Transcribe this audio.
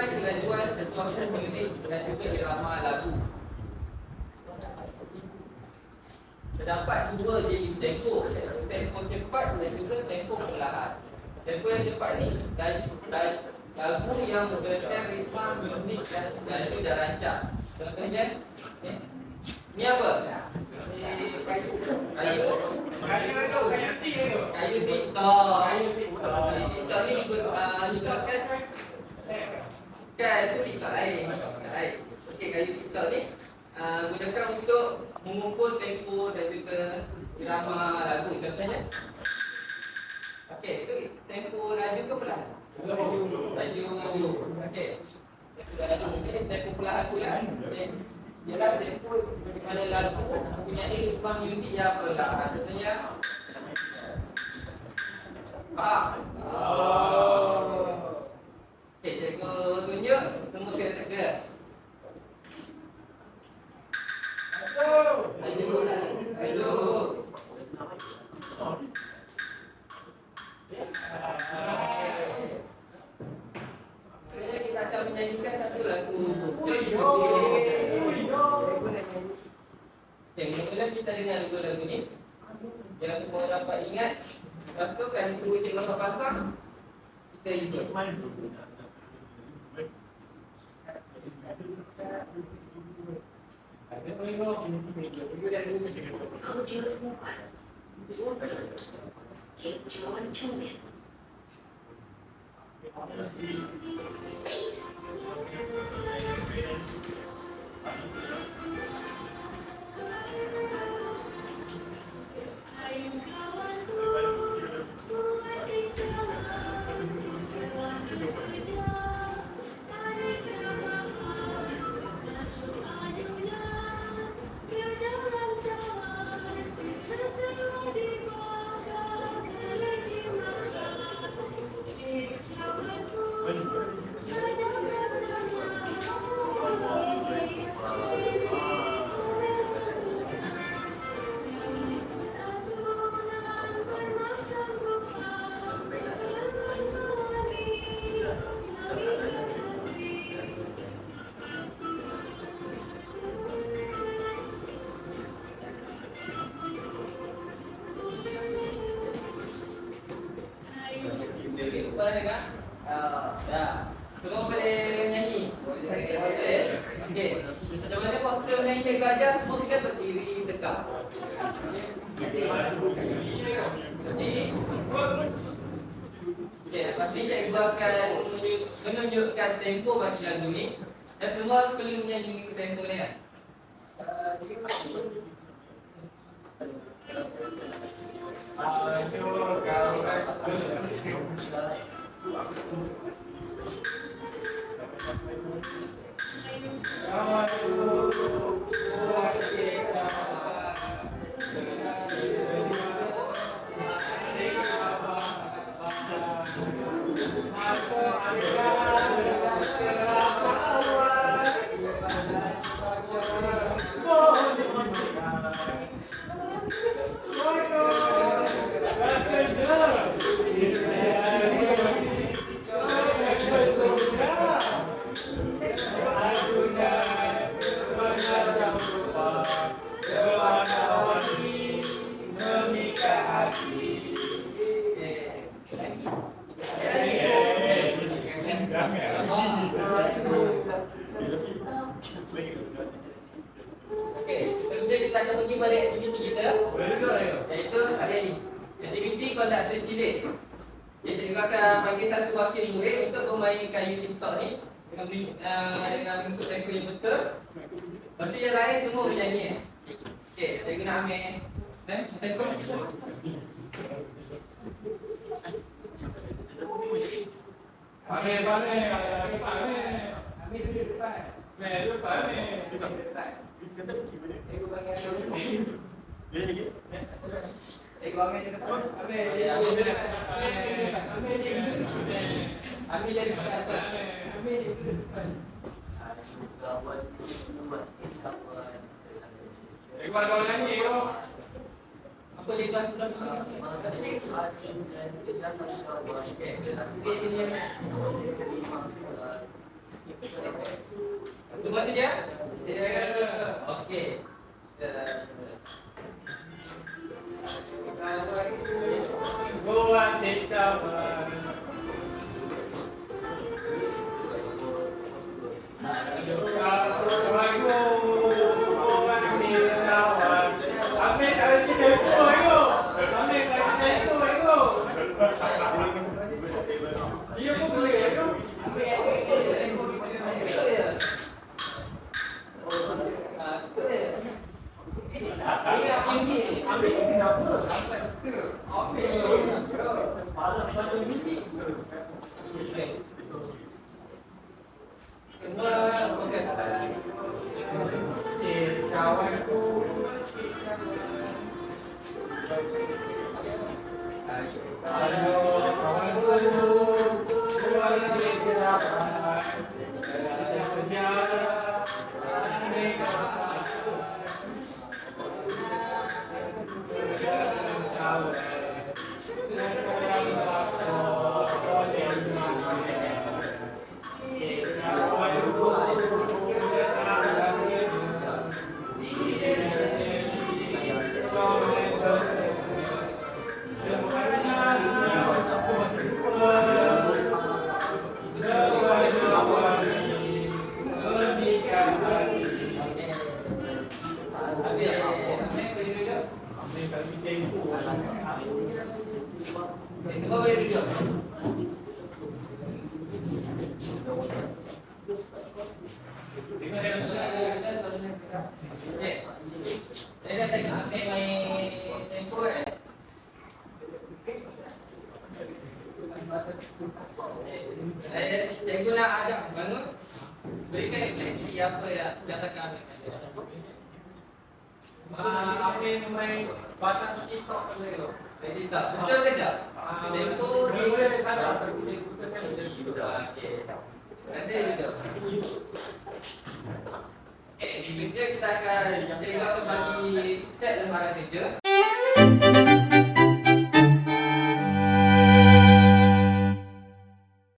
mencapai kelajuan sesuatu muzik dan juga irama lagu. Terdapat dua jenis tempo, iaitu tempo cepat dan juga tempo perlahan. Tempo yang cepat ni lagu yang menggunakan ritma muzik dan laju dan rancak. Contohnya ni apa? Kayu TikTok. TikTok ni digunakan itu TikTok lain. Okey, kayu TikTok ni gunakan untuk mengukur tempo dan juga irama lagu. Contohnya okey, itu tempo laju ke perlahan? Laju. Okey. Ini tempo perlahan pula. Ialah tempo pada lagu mempunyai ritma muzik yang perlahan. Contohnya okey, cikgu tunjuk semua kena teka. Aduh. Kita akan menyanyikan satu lagu. Mula kita dengar lagu ni yang semua dapat ingat. Lepas tu kan ibu cik lepas pasang, kita ikut. Semua boleh nyanyi? Boleh. Okey. Macam mana postur menyanyi cikgu ajar? Semua kita berdiri tegak. Jadi okey, lepas ni cikgu akan menunjukkan tempo bagi lagu ni. Dan semua perlu menyanyi ke tempo ni kan? Okey, terusnya kita akan pergi balik aktiviti kita. Iaitu hari ini. Aktiviti kondak tercilik. Jadi kita akan bagi satu wakil murid untuk bermain kayu TikTok ni dengan mengikut tempo yang betul. Lepas tu yang lain semua menyanyi. Okey, cikgu nak ambil tempo. Ambil dulu depan. Cikgu bagi ambil dari depan. Kalau nyanyi apa dia kelas bulan Semua sedia? Okey. Go and take cover. Cikgu nak ajak bangun, berikan refleksi apa yang berdasarkan Apa yang main batang TikTok tu? Jadi tak, betul ke tak? Tempo Dia boleh ada sana. nanti juga. Berikutnya kita akan cikgu akan bagi set lembaran kerja.